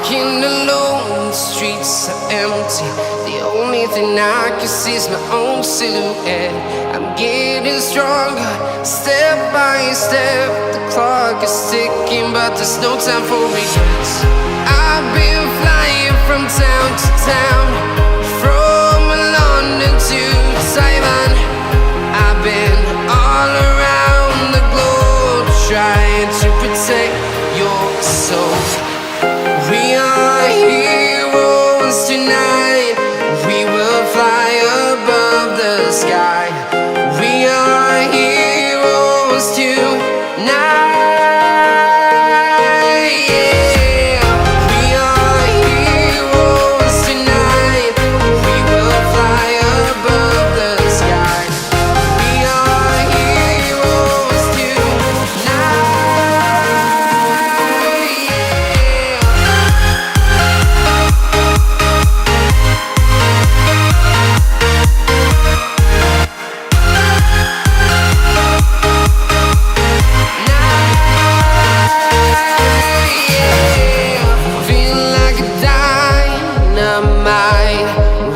walking alone, the streets are empty. The only thing I can see is my own silhouette. I'm getting stronger, step by step. The clock is ticking, but there's no time for regrets. I've been flying from town to town, from London to Taiwan. I've been all around the globe, trying to protect your soul. We are heroes tonight. We will fly above the sky. We are heroes tonight. Yeah. We are heroes tonight. We will fly above the sky. We are heroes tonight.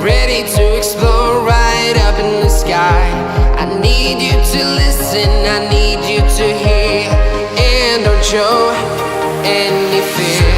Ready to explore right up in the sky. I need you to listen, I need you to hear, and don't show any fear.